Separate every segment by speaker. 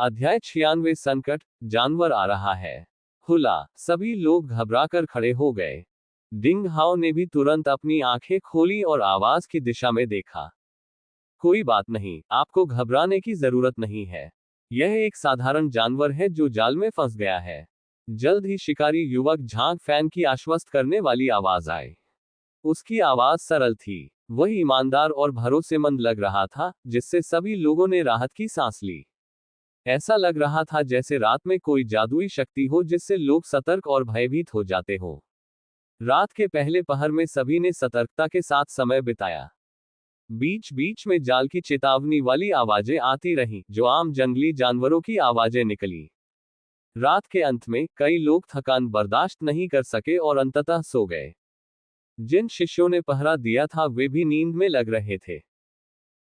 Speaker 1: अध्याय 96 संकट, जानवर आ रहा है। हुला, सभी लोग घबराकर खड़े हो गए। डिंग हाओ ने भी तुरंत अपनी आंखें खोली और आवाज की दिशा में देखा। कोई बात नहीं, आपको घबराने की जरूरत नहीं है। यह एक साधारण जानवर है जो जाल में फंस गया है। जल्द ही शिकारी युवक झांक फैन की आश्वस्त करने वाली आवाज आई। उसकी आवाज सरल थी, वह ईमानदार और भरोसेमंद लग रहा था, जिससे सभी लोगों ने राहत की सांस ली। ऐसा लग रहा था जैसे रात में कोई जादुई शक्ति हो जिससे लोग सतर्क और भयभीत हो जाते हो। रात के पहले पहर में सभी ने सतर्कता के साथ समय बिताया। बीच बीच में जाल की चेतावनी वाली आवाजें आती रहीं, जो आम जंगली जानवरों की आवाजें निकली। रात के अंत में कई लोग थकान बर्दाश्त नहीं कर सके और अंततः सो गए। जिन शिष्यों ने पहरा दिया था वे भी नींद में लग रहे थे।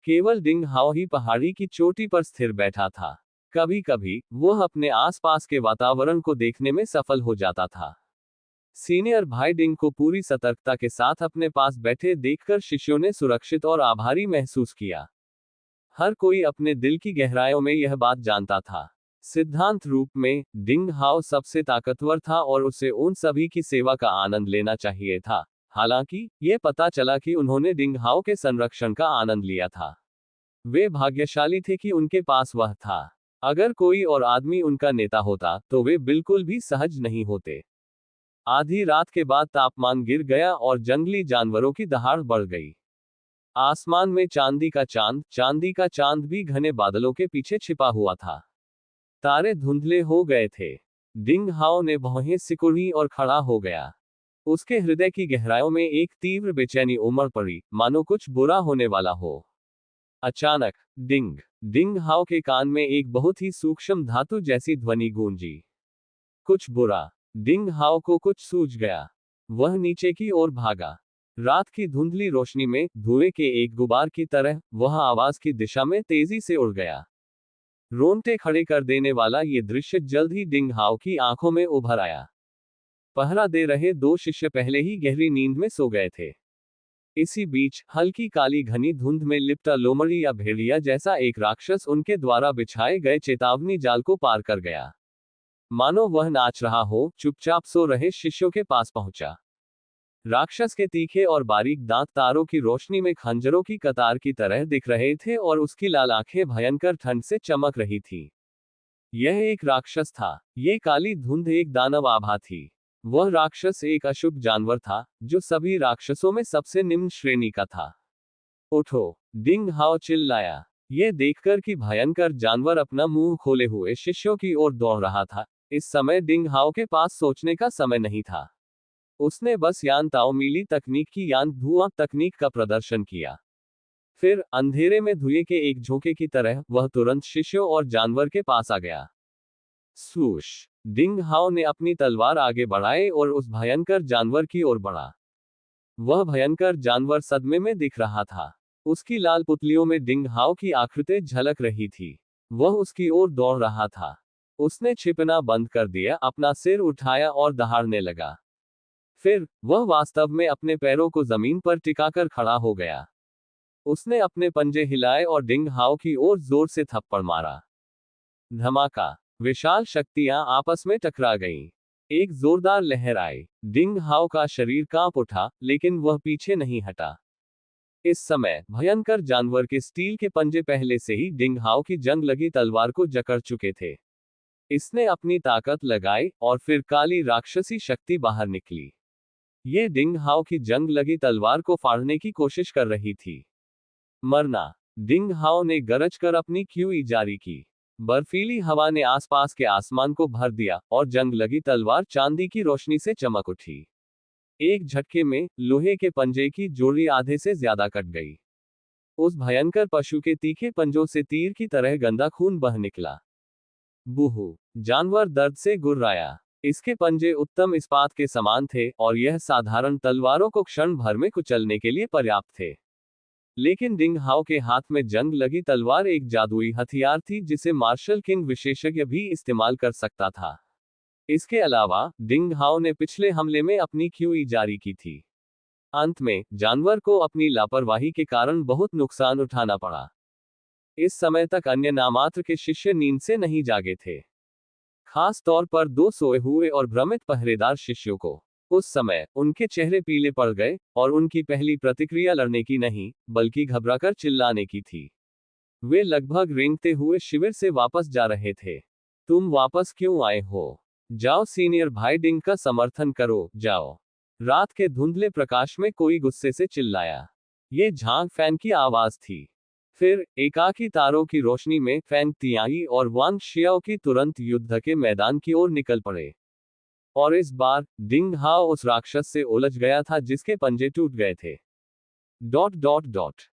Speaker 1: केवल डिंग हाओ ही पहाड़ी की चोटी पर स्थिर बैठा था। कभी कभी वह अपने आसपास के वातावरण को देखने में सफल हो जाता था। सीनियर भाई डिंग को पूरी सतर्कता के साथ अपने पास बैठे देखकर शिष्यों ने सुरक्षित और आभारी महसूस किया। हर कोई अपने दिल की गहराइयों में यह बात जानता था। सिद्धांत रूप में डिंग हाओ सबसे ताकतवर था और उसे उन सभी की सेवा का आनंद लेना चाहिए था। हालांकि यह पता चला कि उन्होंने डिंग हाओ के संरक्षण का आनंद लिया था। वे भाग्यशाली थे कि उनके पास वह था। अगर कोई और आदमी उनका नेता होता तो वे बिल्कुल भी सहज नहीं होते। आधी रात के बाद तापमान गिर गया और जंगली जानवरों की दहाड़ बढ़ गई। आसमान में चांदी का चांद भी घने बादलों के पीछे छिपा हुआ था। तारे धुंधले हो गए थे। डिंग हाओ ने भौहें सिकुड़ी और खड़ा हो गया। उसके हृदय की गहराइयों में एक तीव्र बेचैनी उमड़ पड़ी, मानो कुछ बुरा होने वाला हो। अचानक डिंग हाओ के कान में एक बहुत ही सूक्ष्म धातु जैसी ध्वनि गूंजी। कुछ बुरा। डिंग हाओ को कुछ सूझ गया। वह नीचे की ओर भागा। रात की धुंधली रोशनी में धुएं के एक गुबार की तरह वह आवाज की दिशा में तेजी से उड़ गया। रोंगटे खड़े कर देने वाला ये दृश्य जल्द ही डिंग हाओ की आंखों में उभर आया। पहरा दे रहे दो शिष्य पहले ही गहरी नींद में सो गए थे। इसी बीच हल्की काली घनी धुंध में लिपटा लोमड़ी या भेड़िया जैसा एक राक्षस उनके द्वारा बिछाए गए चेतावनी जाल को पार कर गया। मानो वह नाच रहा हो, चुपचाप सो रहे शिष्यों के पास पहुंचा। राक्षस के तीखे और बारीक दांत तारों की रोशनी में खंजरों की कतार की तरह दिख रहे थे और उसकी लाल आंखें भयंकर ठंड से चमक रही थी। यह एक राक्षस था। ये काली धुंध एक दानव आभा थी। वह राक्षस एक अशुभ जानवर था, जो सभी राक्षसों में सबसे निम्न श्रेणी का था। उठो, डिंग हाओ चिल्लाया। यह देखकर कि भयंकर जानवर अपना मुंह खोले हुए शिष्यों की ओर दौड़ रहा था, इस समय डिंग हाओ के पास सोचने का समय नहीं था। उसने बस यान ताओमीली तकनीक की यान धुआं तकनीक का प्रदर्शन किया। फिर अंधेरे में धुएं के एक झोंके की तरह वह तुरंत शिष्यों और जानवर के पास आ गया। स्वूश। डिंग हाओ ने अपनी तलवार आगे बढ़ाई और उस भयंकर जानवर की ओर बढ़ा। वह भयंकर जानवर सदमे में दिख रहा था। उसकी लाल पुतलियों में डिंग हाओ की आकृति झलक रही थी। वह उसकी ओर दौड़ रहा था। उसने छिपना बंद कर दिया, अपना सिर उठाया और दहाड़ने लगा। फिर वह वास्तव में अपने पैरों को जमीन पर टिकाकर खड़ा हो गया। उसने अपने पंजे हिलाए और डिंग हाओ की ओर जोर से थप्पड़ मारा। धमाका। विशाल शक्तियां आपस में टकरा गईं। एक जोरदार लहर आई। डिंग हाओ का शरीर कांप उठा, लेकिन वह पीछे नहीं हटा। इस समय भयंकर जानवर के स्टील के पंजे पहले से ही डिंग हाओ की जंग लगी तलवार को जकड़ चुके थे। इसने अपनी ताकत लगाई और फिर काली राक्षसी शक्ति बाहर निकली। ये डिंग हाओ की जंग लगी तलवार को फाड़ने की कोशिश कर रही थी। मरना। डिंग हाओ ने गरज कर अपनी क्यूई जारी की। बर्फीली हवा ने आसपास के आसमान को भर दिया और जंग लगी तलवार चांदी की रोशनी से चमक उठी। एक झटके में लोहे के पंजे की जोड़ी आधे से ज्यादा कट गई। उस भयंकर पशु के तीखे पंजों से तीर की तरह गंदा खून बह निकला। बूहू। जानवर दर्द से गुर्राया। इसके पंजे उत्तम इस्पात के समान थे और यह साधारण तलवारों को क्षण भर में कुचलने के लिए पर्याप्त थे। लेकिन डिंग हाओ के हाथ में जंग लगी तलवार एक जादुई हथियार थी जिसे मार्शल किंग विशेषज्ञ भी इस्तेमाल कर सकता था। इसके अलावा डिंग हाओ ने पिछले हमले में अपनी क्यूई जारी की थी। अंत में जानवर को अपनी लापरवाही के कारण बहुत नुकसान उठाना पड़ा। इस समय तक अन्य नामात्र के शिष्य नींद से नहीं जागे थे, खास तौर पर दो सोए हुए और भ्रमित पहरेदार शिष्यों को। उस समय उनके चेहरे पीले पड़ गए और उनकी पहली प्रतिक्रिया लड़ने की नहीं, बल्कि घबराकर चिल्लाने की थी। वे लगभग रेंगते हुए शिविर से वापस जा रहे थे। तुम वापस क्यों आए हो? जाओ सीनियर भाई डिंग का समर्थन करो, जाओ। रात के धुंधले प्रकाश में कोई गुस्से से चिल्लाया। ये झांग फैन की आवाज थी। फिर एकाकी तारों की रोशनी में फैंग तियाई और वांग शियाओ की तुरंत युद्ध के मैदान की ओर निकल पड़े। और इस बार डिंग हाओ उस राक्षस से उलझ गया था जिसके पंजे टूट गए थे।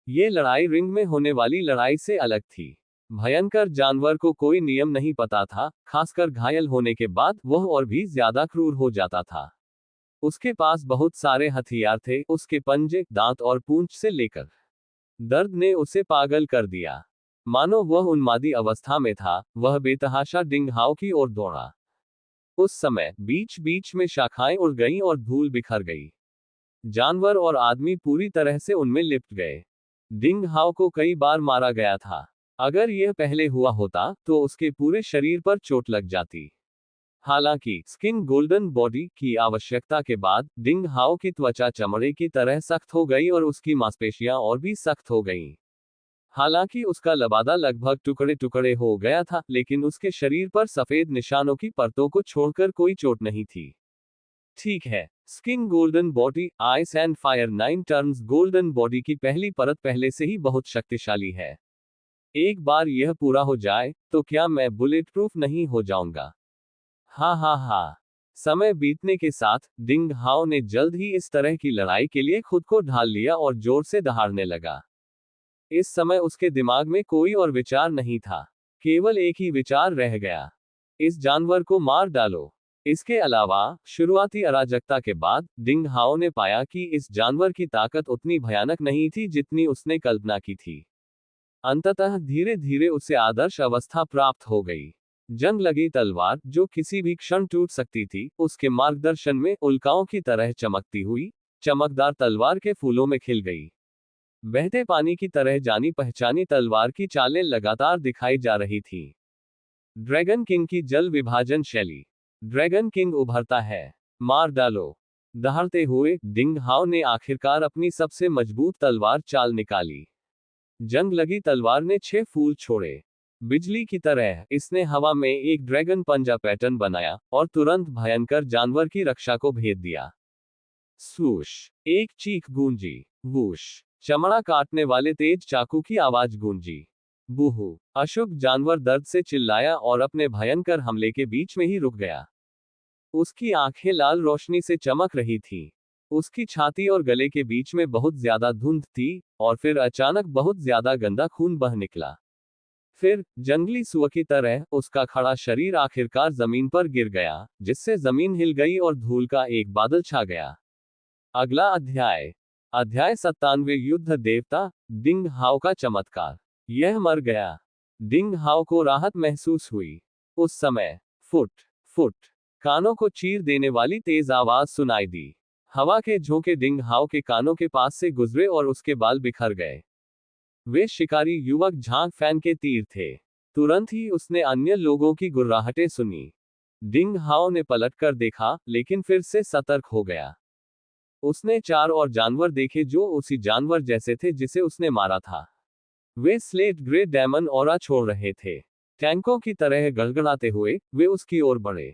Speaker 1: ये लड़ाई रिंग में होने वाली लड़ाई से अलग थी। भयंकर जानवर को कोई नियम नहीं पता था, खासकर घायल होने के बाद वह और भी ज्यादा क्रूर हो जाता था। उसके पास बहुत सारे हथियार थे, उसके पंजे, दांत और पूंछ से लेकर। दर्द ने उसे पागल कर दिया। मानो वह उन्मादी अवस्था में था। वह बेतहाशा डिंग हाओ की ओर दौड़ा। उस समय बीच बीच में शाखाएं उड़ गईं और धूल बिखर गई। जानवर और आदमी पूरी तरह से उनमें लिपट गए। डिंग हाओ को कई बार मारा गया था। अगर यह पहले हुआ होता तो उसके पूरे शरीर पर चोट लग जाती। हालांकि स्किन गोल्डन बॉडी की आवश्यकता के बाद डिंग हाओ की त्वचा चमड़े की तरह सख्त हो गई और उसकी मांसपेशियां और भी सख्त हो गईं। हालांकि उसका लबादा लगभग टुकड़े टुकड़े हो गया था, लेकिन उसके शरीर पर सफेद निशानों की परतों को छोड़कर कोई चोट नहीं थी। ठीक है, skin golden body, ice and fire 9 turns golden body की पहली परत पहले से ही बहुत शक्तिशाली है। एक बार यह पूरा हो जाए तो क्या मैं बुलेट प्रूफ नहीं हो जाऊंगा? हा हा हा। समय बीतने के साथ डिंग हाओ ने जल्द ही इस तरह की लड़ाई के लिए खुद को ढाल लिया और जोर से दहाड़ने लगा। इस समय उसके दिमाग में कोई और विचार नहीं था, केवल एक ही विचार रह गया, इस जानवर को मार डालो। इसके अलावा शुरुआती अराजकता के बाद डिंग हाओ ने पाया कि इस जानवर की ताकत उतनी भयानक नहीं थी जितनी उसने कल्पना की थी। अंततः धीरे धीरे उसे आदर्श अवस्था प्राप्त हो गई। जंग लगी तलवार, जो किसी भी क्षण टूट सकती थी, उसके मार्गदर्शन में उल्काओं की तरह चमकती हुई चमकदार तलवार के फूलों में खिल गई। बहते पानी की तरह जानी पहचानी तलवार की चालें लगातार दिखाई जा रही थी। ड्रैगन किंग की जल विभाजन शैली। ड्रैगन किंग उभरता है, मार डालो। दहाड़ते हुए डिंग हाओ ने आखिरकार अपनी सबसे मजबूत तलवार चाल निकाली। जंग लगी तलवार ने 6 फूल छोड़े। बिजली की तरह इसने हवा में एक ड्रैगन पंजा पैटर्न बनाया और तुरंत भयंकर जानवर की रक्षा को भेद दिया। स्वूश, एक चीख गूंजी। वूश, चमड़ा काटने वाले तेज चाकू की आवाज गूंजी। बूहू, अशुभ जानवर दर्द से चिल्लाया और अपने भयंकर हमले के बीच में ही रुक गया। उसकी आंखें लाल रोशनी से चमक रही थीं। उसकी छाती और गले के बीच में बहुत ज्यादा धुंध थी, और फिर अचानक बहुत ज्यादा गंदा खून बह निकला। फिर जंगली सुअर की तरह उसका खड़ा शरीर आखिरकार जमीन पर गिर गया, जिससे जमीन हिल गई और धूल का एक बादल छा गया। अगला अध्याय। अध्याय 97, युद्ध देवता, डिंग हाओ का चमत्कार। यह मर गया। डिंग हाओ को राहत महसूस हुई। उस समय फुट फुट कानों को चीर देने वाली तेज आवाज सुनाई दी। हवा के झोंके डिंग हाओ के कानों के पास से गुजरे और उसके बाल बिखर गए। वे शिकारी युवक झांग फैन के तीर थे। तुरंत ही उसने अन्य लोगों की गुर्राहटें सुनी। डिंग हाओ ने पलटकर देखा, लेकिन फिर से सतर्क हो गया। उसने 4 और जानवर देखे जो उसी जानवर जैसे थे जिसे उसने मारा था। वे स्लेट ग्रे डेमन ऑरा छोड़ रहे थे। टैंकों की तरह गड़गड़ाते हुए वे उसकी ओर बढ़े।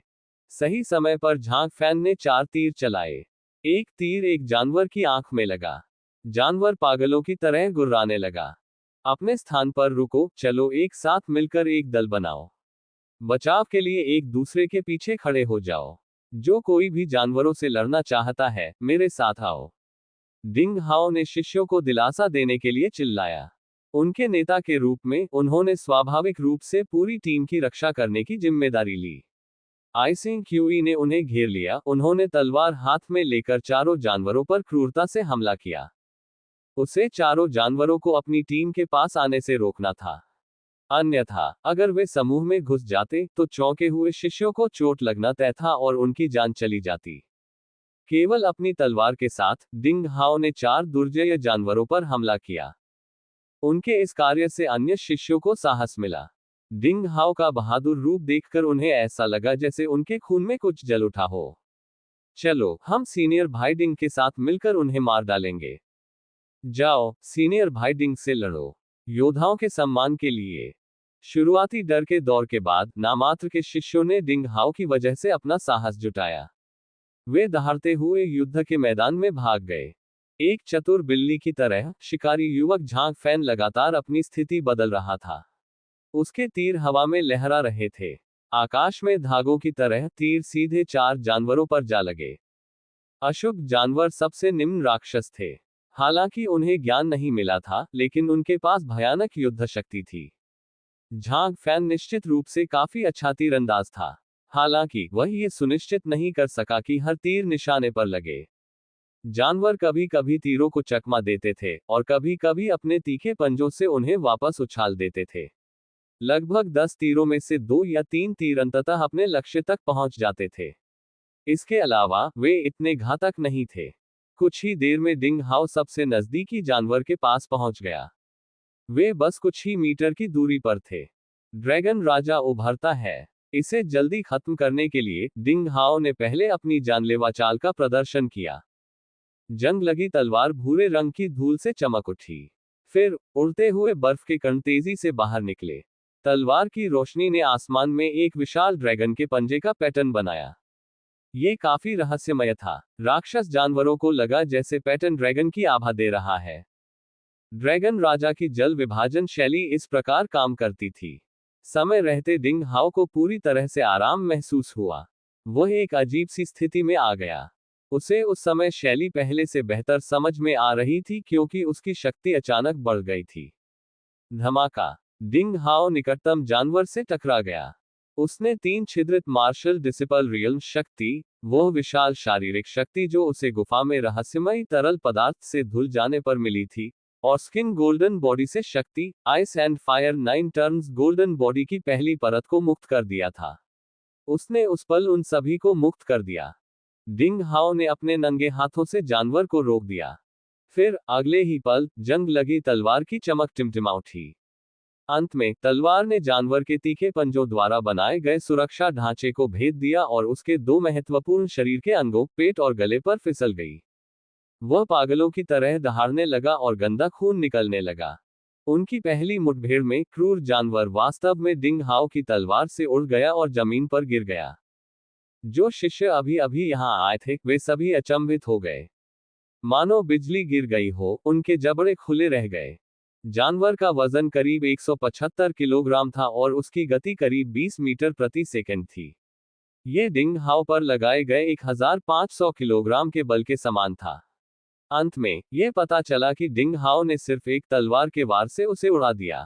Speaker 1: सही समय पर झांग फैन ने 4 तीर चलाए। एक तीर एक जानवर की आंख में लगा। जानवर पागलों की तरह गुर्राने लगा। अपने स्थान पर रुको, चलो एक साथ मिलकर एक दल बनाओ। बचाव के लिए एक दूसरे के पीछे खड़े हो जाओ। जो कोई भी जानवरों से लड़ना चाहता है, मेरे साथ आओ। डिंग हाओ ने शिष्यों को दिलासा देने के लिए चिल्लाया। उनके नेता के रूप में उन्होंने स्वाभाविक रूप से पूरी टीम की रक्षा करने की जिम्मेदारी ली। आइसिंग क्यूई ने उन्हें घेर लिया। उन्होंने तलवार हाथ में लेकर चारों जानवरों पर क्रूरता से हमला किया। उसे चारों जानवरों को अपनी टीम के पास आने से रोकना था। अन्यथा अगर वे समूह में घुस जाते तो चौंके हुए शिष्यों को चोट लगना तय था और उनकी जान चली जाती। केवल अपनी तलवार के साथ डिंग हाओ ने 4 दुर्जय जानवरों पर हमला किया। उनके इस कार्य से अन्य शिष्यों को साहस मिला। डिंग हाओ का बहादुर रूप देखकर उन्हें ऐसा लगा जैसे उनके खून में कुछ जल उठा हो। चलो, हम सीनियर भाई डिंग के साथ मिलकर उन्हें मार डालेंगे। जाओ, सीनियर भाई डिंग से लड़ो, योद्धाओं के सम्मान के लिए। शुरुआती डर के दौर के बाद नामात्र के शिष्यों ने डिंग हाओ की वजह से अपना साहस जुटाया। वे दहाड़ते हुए युद्ध के मैदान में भाग गए। एक चतुर बिल्ली की तरह शिकारी युवक झांग फैन लगातार अपनी स्थिति बदल रहा था। उसके तीर हवा में लहरा रहे थे। आकाश में धागों की तरह तीर सीधे 4 जानवरों पर जा लगे। अशुभ जानवर सबसे निम्न राक्षस थे। हालांकि उन्हें ज्ञान नहीं मिला था, लेकिन उनके पास भयानक युद्ध शक्ति थी। झांग फैन निश्चित रूप से काफी अच्छा तीरंदाज था। हालांकि वह ये सुनिश्चित नहीं कर सका कि हर तीर निशाने पर लगे। जानवर कभी कभी तीरों को चकमा देते थे और कभी कभी अपने तीखे पंजों से उन्हें वापस उछाल देते थे। लगभग 10 तीरों में से 2 या 3 तीर अंततः अपने लक्ष्य तक पहुंच जाते थे। इसके अलावा वे इतने घातक नहीं थे। कुछ ही देर में डिंग हाओ सबसे नजदीकी जानवर के पास पहुंच गया। वे बस कुछ ही मीटर की दूरी पर थे। ड्रैगन राजा उभरता है। इसे जल्दी खत्म करने के लिए डिंग हाओ ने पहले अपनी जानलेवा चाल का प्रदर्शन किया। जंग लगी तलवार भूरे रंग की धूल से चमक उठी। फिर उड़ते हुए बर्फ के कण तेजी से बाहर निकले। तलवार की रोशनी ने आसमान में एक विशाल ड्रैगन के पंजे का पैटर्न बनाया। ये काफी रहस्यमय था। राक्षस जानवरों को लगा जैसे पैटर्न ड्रैगन की आभा दे रहा है। ड्रैगन राजा की जल विभाजन शैली इस प्रकार काम करती थी। समय रहते डिंग हाओ को पूरी तरह से आराम महसूस हुआ। वह एक अजीब सी स्थिति में आ गया। उसे उस समय शैली पहले से बेहतर समझ में आ रही थी क्योंकि उसकी शक्ति अचानक बढ़ गई थी। धमाका। डिंग हाओ निकटतम जानवर से टकरा गया। उसने 3 छिद्रित मार्शल डिसिपल रियल्म शक्ति, वह विशाल शारीरिक शक्ति जो उसे गुफा में रहस्यमयी तरल पदार्थ से धुल जाने पर मिली थी, और स्किन गोल्डन बॉडी से शक्ति, ice and fire 9 turns golden body की पहली परत को मुक्त कर दिया था। उसने उस पल उन सभी को मुक्त कर दिया। डिंग हाओ ने अपने नंगे हाथों से जानवर को रोक दिया। फिर अगले ही पल जंग लगी तलवार की चमक टिमटिमा उठी। अंत में तलवार ने जानवर के तीखे पंजों द्वारा बनाए गए सुरक्षा ढांचे को भेद दिया और उसके 2 महत्वपूर्ण शरीर के अंगों, पेट और गले पर फिसल गई। वह पागलों की तरह दहाड़ने लगा और गंदा खून निकलने लगा। उनकी पहली मुठभेड़ में क्रूर जानवर वास्तव में डिंग हाओ की तलवार से उड़ गया और जमीन पर गिर गया। जो शिष्य अभी अभी यहां आए थे, वे सभी अचंभित हो गए। मानो बिजली गिर गई हो, उनके जबड़े खुले रह गए। जानवर का वजन करीब 175 किलोग्राम था और उसकी गति करीब 20 मीटर प्रति सेकंड थी। ये डिंग हाओ पर लगाए गए 1500 किलोग्राम के बल के समान था। अंत में यह पता चला कि डिंग हाओ ने सिर्फ एक तलवार के वार से उसे उड़ा दिया।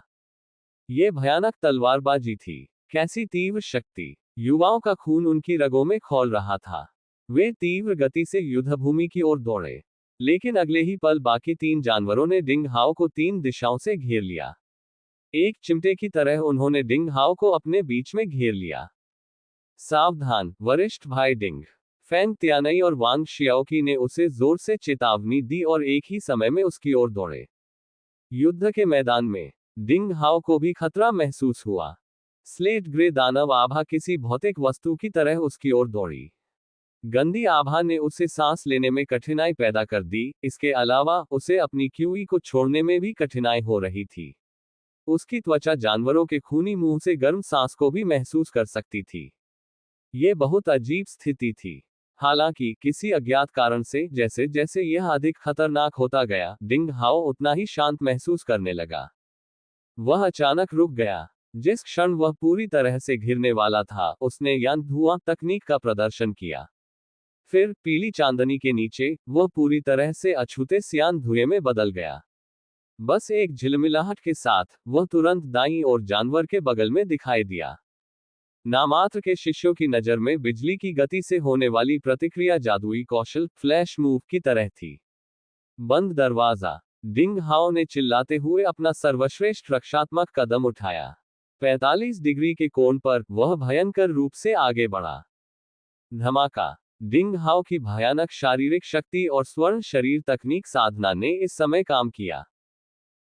Speaker 1: यह भयानक तलवारबाजी थी। कैसी तीव्र शक्ति! युवाओं का खून उनकी रगों में खौल रहा था। वे तीव्र गति से युद्धभूमि की ओर दौड़े। लेकिन अगले ही पल बाकी 3 जानवरों ने डिंग हाओ को 3 दिशाओं से घेर लिया। एक चिमटे की तरह उन्होंने डिंग हाओ को अपने बीच में घेर लिया। सावधान, वरिष्ठ भाई डिंग! फैंग तियानई और वांग शियाओकी ने उसे जोर से चेतावनी दी और एक ही समय में उसकी ओर दौड़े। युद्ध के मैदान में डिंग हाओ को भी खतरा महसूस हुआ। स्लेट ग्रे दानव आभा किसी भौतिक वस्तु की तरह उसकी ओर दौड़ी। गंदी आभा ने उसे सांस लेने में कठिनाई पैदा कर दी। इसके अलावा उसे अपनी क्यूई को छोड़ने में भी कठिनाई हो रही थी। उसकी त्वचा जानवरों के खूनी मुंह से गर्म सांस को भी महसूस कर सकती थी। ये बहुत अजीब स्थिति थी। हालांकि किसी अज्ञात कारण से जैसे जैसे यह अधिक खतरनाक होता गया, डिंग हाओ उतना ही शांत महसूस करने लगा। वह अचानक रुक गया। जिस क्षण वह पूरी तरह से घिरने वाला था, उसने यान धुआं तकनीक का प्रदर्शन किया। फिर पीली चांदनी के नीचे वह पूरी तरह से अछूते सियान धुएं में बदल गया। बस एक झिलमिलाहट के साथ वह तुरंत दाईं ओर जानवर के बगल में दिखाई दिया। नामात्र के शिष्यों की नजर में बिजली की गति से होने वाली प्रतिक्रिया जादुई कौशल, फ्लैश मूव की तरह थी। बंद दरवाजा। डिंग हाओ ने चिल्लाते हुए अपना सर्वश्रेष्ठ रक्षात्मक कदम उठाया। 45 डिग्री के कोण पर वह भयंकर रूप से आगे बढ़ा। धमाका। डिंग हाओ की भयानक शारीरिक शक्ति और स्वर्ण शरीर तकनीक साधना ने इस समय काम किया।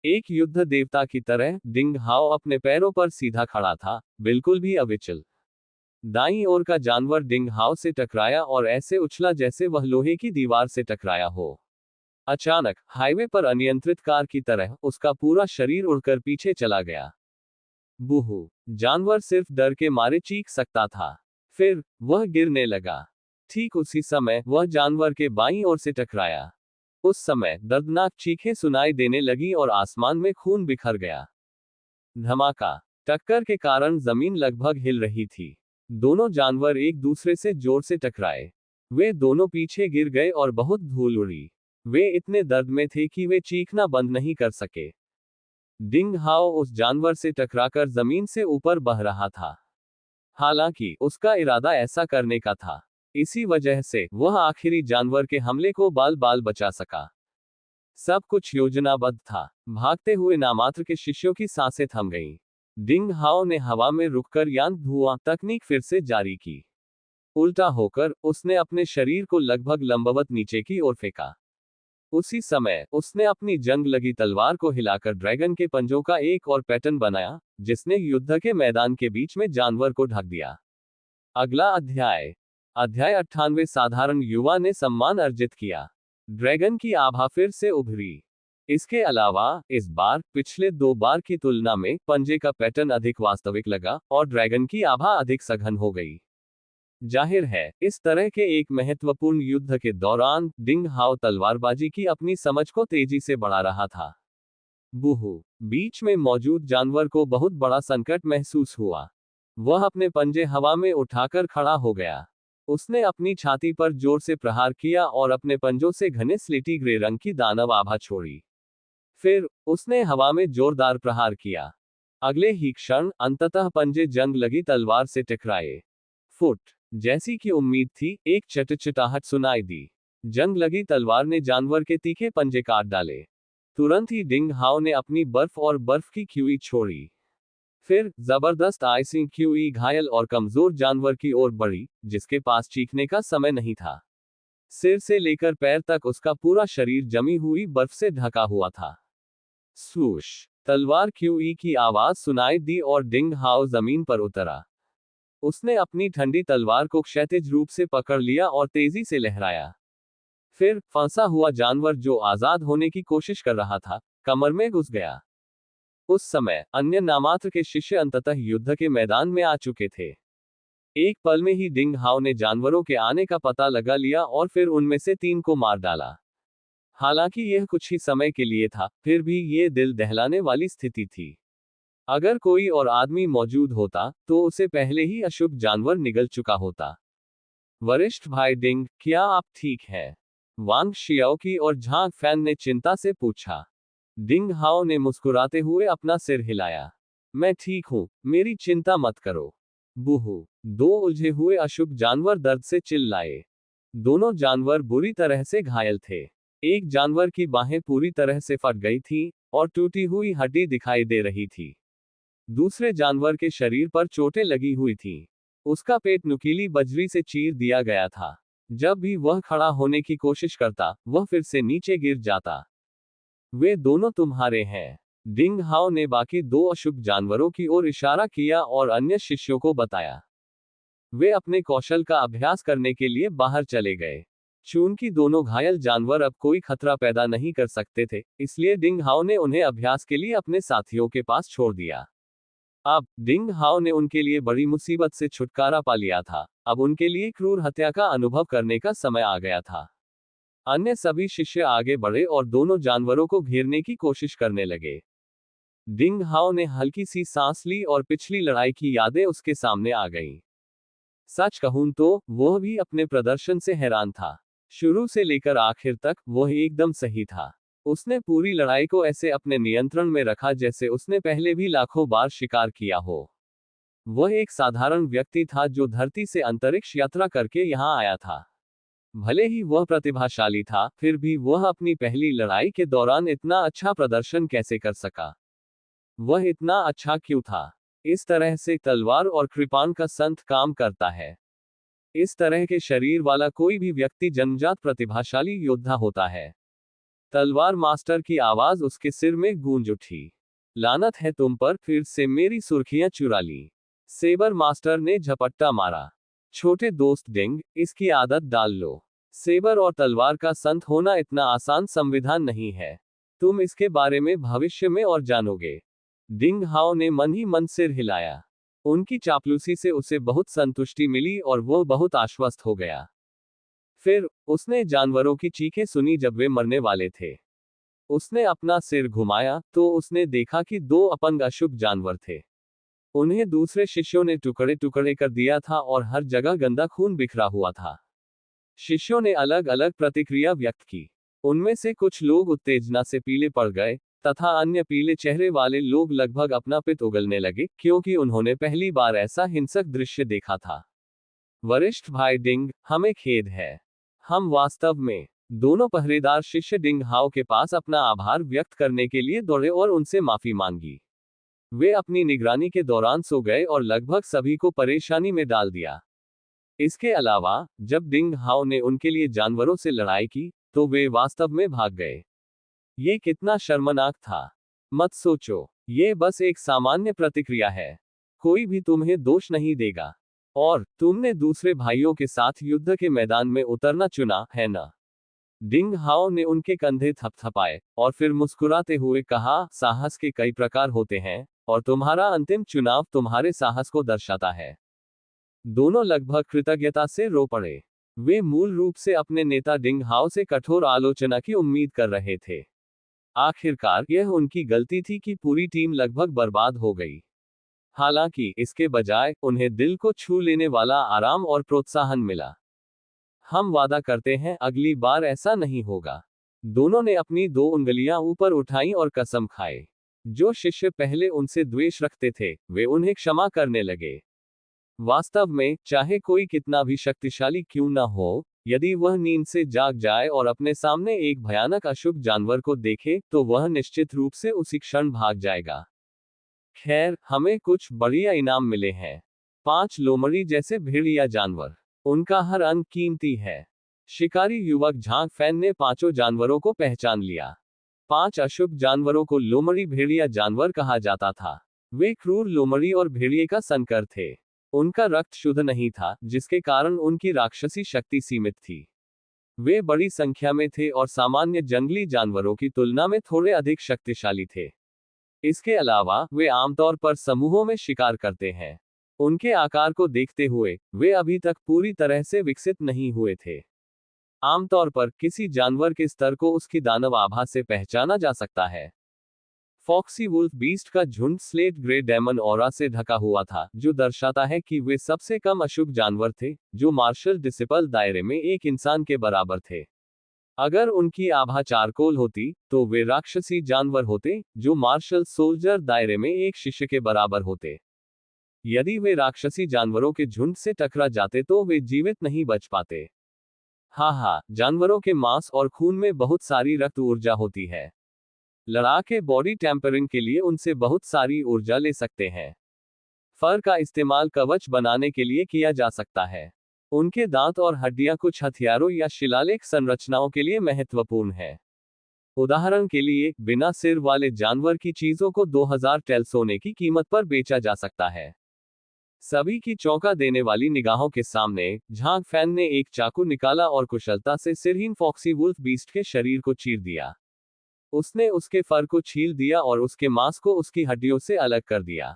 Speaker 1: एक युद्ध देवता की तरह डिंग हाओ अपने पैरों पर सीधा खड़ा था, बिल्कुल भी अविचल। दाईं ओर का जानवर डिंग हाओ से टकराया और ऐसे उछला जैसे वह लोहे की दीवार से टकराया हो। अचानक हाईवे पर अनियंत्रित कार की तरह उसका पूरा शरीर उड़कर पीछे चला गया। बूहू! जानवर सिर्फ डर के मारे चीख सकता था। फिर वह गिरने लगा। ठीक उसी समय वह जानवर के बाईं ओर से टकराया। उस समय दर्दनाक चीखें सुनाई देने लगी और आसमान में खून बिखर गया। धमाका! टक्कर के कारण जमीन लगभग हिल रही थी। दोनों जानवर एक दूसरे से जोर से टकराए। वे दोनों पीछे गिर गए और बहुत धूल उड़ी। वे इतने दर्द में थे कि वे चीखना बंद नहीं कर सके। डिंग हाओ उस जानवर से टकराकर जमीन से ऊपर बह रहा था। हालांकि उसका इरादा ऐसा करने का था। इसी वजह से वह आखिरी जानवर के हमले को बाल बाल बचा सका। सब कुछ योजनाबद्ध था। भागते हुए नामात्र के शिष्यों की सांसें थम गईं। डिंग हाओ ने हवा में रुककर यान धुआं तकनीक फिर से जारी की। उल्टा होकर उसने अपने शरीर को लगभग लंबवत नीचे की ओर फेंका। उसी समय उसने अपनी जंग लगी तलवार को हिलाकर ड्रैगन के पंजों का एक और पैटर्न बनाया, जिसने युद्ध के मैदान के बीच में जानवर को ढक दिया। अगला अध्याय 98 साधारण युवा ने सम्मान अर्जित किया। ड्रैगन की आभा फिर से उभरी। इसके अलावा इस बार पिछले 2 बार की तुलना में पंजे का पैटर्न अधिक वास्तविक लगा और ड्रैगन की आभा अधिक सघन हो गई। जाहिर है, इस तरह के एक महत्वपूर्ण युद्ध के दौरान डिंग हाओ तलवारबाजी की अपनी समझ को तेजी से बढ़ा रहा था। बूहू! बीच में मौजूद जानवर को बहुत बड़ा संकट महसूस हुआ। वह अपने पंजे हवा में उठाकर खड़ा हो गया। उसने अपनी छाती पर जोर से प्रहार किया और अपने पंजों से घने स्लेटी ग्रे रंग की दानव आभा छोड़ी। फिर उसने हवा में जोरदार प्रहार किया। अगले ही क्षण अंततः पंजे जंग लगी तलवार से टकराए। फुट! जैसी कि उम्मीद थी, एक चटचटाहट सुनाई दी। जंग लगी तलवार ने जानवर के तीखे पंजे काट डाले। तुरंत ही डिंग हाओ ने अपनी बर्फ और बर्फ की क्यूई छोड़ी। फिर जबरदस्त आइसिंग क्यूई घायल और कमजोर जानवर की ओर बढ़ी, जिसके पास चीखने का समय नहीं था। सिर से लेकर पैर तक उसका पूरा शरीर जमी हुई बर्फ से ढका हुआ था। स्वूश! तलवार क्यूई की आवाज सुनाई दी और डिंग हाओ जमीन पर उतरा। उसने अपनी ठंडी तलवार को क्षैतिज रूप से पकड़ लिया और तेजी से लहराया। फिर फंसा हुआ जानवर जो आजाद होने की कोशिश कर रहा था, कमर में घुस गया। उस समय अन्य नामात्र के शिष्य अंततः युद्ध के मैदान में आ चुके थे। एक पल में ही डिंग हाओ ने जानवरों के आने का पता लगा लिया और फिर उनमें से 3 को मार डाला। हालांकि यह कुछ ही समय के लिए था, फिर भी ये दिल दहलाने वाली स्थिति थी। अगर कोई और आदमी मौजूद होता, तो उसे पहले ही अशुभ जानवर निगल चुका होता। वरिष्ठ भाई डिंग, क्या आप ठीक हैं? वांग शियाओकी और झांग फैन ने चिंता से पूछा। डिंग हाओ ने मुस्कुराते हुए अपना सिर हिलाया। मैं ठीक हूं, मेरी चिंता मत करो। बूहू! 2 उलझे हुए अशुभ जानवर दर्द से चिल्लाए। दोनों जानवर बुरी तरह से घायल थे। एक जानवर की बाहें पूरी तरह से फट गई थीं, और टूटी हुई हड्डी दिखाई दे रही थी। दूसरे जानवर के शरीर पर चोटें लगी हुई थीं। उसका पेट नुकीली बजरी से चीर दिया गया था। जब भी वह खड़ा होने की कोशिश करता, वह फिर से नीचे गिर जाता। वे दोनों तुम्हारे हैं। डिंग हाओ ने बाकी 2 अशुभ जानवरों की ओर इशारा किया और अन्य शिष्यों को बताया। वे अपने कौशल का अभ्यास करने के लिए बाहर चले गए। चूंकि दोनों घायल जानवर अब कोई खतरा पैदा नहीं कर सकते थे, इसलिए डिंग हाओ ने उन्हें अभ्यास के लिए अपने साथियों के पास छोड़ दिया। अब डिंग हाओ ने उनके लिए बड़ी मुसीबत से छुटकारा पा लिया था। अब उनके लिए क्रूर हत्या का अनुभव करने का समय आ गया था। अन्य सभी शिष्य आगे बढ़े और दोनों जानवरों को घेरने की कोशिश करने लगे। डिंग हाओ ने हल्की सी सांस ली और पिछली लड़ाई की यादें उसके सामने आ गईं। सच कहूं तो वह भी अपने प्रदर्शन से हैरान था। शुरू से लेकर आखिर तक वह एकदम सही था। उसने पूरी लड़ाई को ऐसे अपने नियंत्रण में रखा जैसे उसने पहले भी लाखों बार शिकार किया हो। वह एक साधारण व्यक्ति था जो धरती से अंतरिक्ष यात्रा करके यहां आया था। भले ही वह प्रतिभाशाली था, फिर भी वह अपनी पहली लड़ाई के दौरान इतना अच्छा प्रदर्शन कैसे कर सका? वह इतना अच्छा क्यों था? इस तरह से तलवार और कृपाण का संत काम करता है। इस तरह के शरीर वाला कोई भी व्यक्ति जन्मजात प्रतिभाशाली योद्धा होता है। तलवार मास्टर की आवाज उसके सिर में गूंज उठी। लानत है तुम पर, फिर से मेरी सुर्खियां चुरा ली। सेबर मास्टर ने झपट्टा मारा। छोटे दोस्त डिंग, इसकी आदत डाल लो। सेबर और तलवार का संत होना इतना आसान संविधान नहीं है। तुम इसके बारे में भविष्य में और जानोगे। डिंग हाओ ने मन ही मन सिर हिलाया। उनकी चापलूसी से उसे बहुत संतुष्टि मिली और वह बहुत आश्वस्त हो गया। फिर उसने जानवरों की चीखें सुनी जब वे मरने वाले थे। उसने अपना सिर घुमाया तो उसने देखा कि 2 अपंग अशुभ जानवर थे। उन्हें दूसरे शिष्यों ने टुकड़े टुकड़े कर दिया था और हर जगह गंदा खून बिखरा हुआ था। शिष्यों ने अलग अलग प्रतिक्रिया व्यक्त की। उनमें से कुछ लोग उत्तेजना से पीले पड़ गए, तथा अन्य पीले चेहरे वाले लोग लगभग अपना पित्त उगलने लगे, क्योंकि उन्होंने पहली बार ऐसा हिंसक दृश्य देखा था। वरिष्ठ भाई डिंग, हमें खेद है। हम वास्तव में। दोनों पहरेदार शिष्य डिंग हाओ के पास अपना आभार व्यक्त करने के लिए दौड़े और उनसे माफी मांगी। वे अपनी निगरानी के दौरान सो गए और लगभग सभी को परेशानी में डाल दिया। इसके अलावा, जब डिंग हाओ ने उनके लिए जानवरों से लड़ाई की, तो वे वास्तव में भाग गए। ये कितना शर्मनाक था। मत सोचो, ये बस एक सामान्य प्रतिक्रिया है। कोई भी तुम्हें दोष नहीं देगा। और तुमने दूसरे भाइयों के साथ युद्ध के मैदान में उतरना चुना, है ना? डिंग हाओ ने उनके कंधे थपथपाए, और फिर मुस्कुराते हुए कहा, साहस के कई प्रकार होते हैं, और तुम्हारा अंतिम चुनाव तुम्हारे साहस को दर्शाता है। दोनों लगभग कृतज्ञता से रो पड़े। वे मूल रूप से अपने नेता डिंग हाओ से कठोर आलोचना की उम्मीद कर रहे थे। आखिरकार यह उनकी गलती थी कि पूरी टीम लगभग बर्बाद हो गई। हालांकि इसके बजाय उन्हें दिल को छू लेने वाला आराम और प्रोत्साहन मिला। हम वादा करते हैं अगली बार ऐसा नहीं होगा। दोनों ने अपनी 2 उंगलियां ऊपर उठाई और कसम खाए। जो शिष्य पहले उनसे द्वेष रखते थे, वे उन्हें क्षमा करने लगे। वास्तव में, चाहे कोई कितना भी शक्तिशाली क्यों न हो, यदि वह नींद से जाग जाए और अपने सामने एक भयानक अशुभ जानवर को देखे, तो वह निश्चित रूप से उसी क्षण भाग जाएगा। खैर, हमें कुछ बढ़िया इनाम मिले हैं। 5 लोमड़ी जैसे भेड़िया जानवर। उनका हर अंग कीमती है। शिकारी युवक झांग फैन ने 5 जानवरों को पहचान लिया। 5 अशुभ जानवरों को लोमड़ी भेड़िया जानवर कहा जाता था। वे क्रूर लोमड़ी और भेड़िए का संकर थे। उनका रक्त शुद्ध नहीं था, जिसके कारण उनकी राक्षसी शक्ति सीमित थी। वे बड़ी संख्या में थे और सामान्य जंगली जानवरों की तुलना में थोड़े अधिक शक्तिशाली थे। इसके अलावा, वे आमतौर पर समूहों में शिकार करते हैं। उनके आकार को देखते हुए, वे अभी तक पूरी तरह से विकसित नहीं हुए थे। आमतौर पर, किसी जानवर के स्तर को उसकी दानव आभा से पहचाना जा सकता है। फॉक्सी वुल्फ बीस्ट का झुंड स्लेट ग्रे डेमन ऑरा से ढका हुआ था, जो दर्शाता है कि वे सबसे कम अशुभ जानवर थे, जो मार्शल डिसिपल दायरे में एक इंसान के बराबर थे। अगर उनकी आभा चारकोल होती, तो वे राक्षसी जानवर होते, जो मार्शल सोल्जर दायरे में एक शिष्य के बराबर होते। यदि वे राक्षसी जानवरों के झुंड से टकरा जाते तो वे जीवित नहीं बच पाते। हाँ, जानवरों के मांस और खून में बहुत सारी रक्त ऊर्जा होती है। लड़ाके बॉडी टेम्परिंग के लिए उनसे बहुत सारी ऊर्जा ले सकते हैं। फर का इस्तेमाल कवच बनाने के लिए किया जा सकता है। उनके दांत और हड्डियां कुछ हथियारों या शिलालेख संरचनाओं के लिए महत्वपूर्ण है। उदाहरण के लिए, बिना सिर वाले जानवर की चीजों को 2000 टेल सोने की कीमत पर बेचा जा सकता है। सभी की चौंका देने वाली निगाहों के सामने, झांग फैन ने एक चाकू निकाला और कुशलता से सिरहीन फॉक्सी वुल्फ बीस्ट के शरीर को चीर दिया। उसने उसके फर को छील दिया और उसके मांस को उसकी हड्डियों से अलग कर दिया।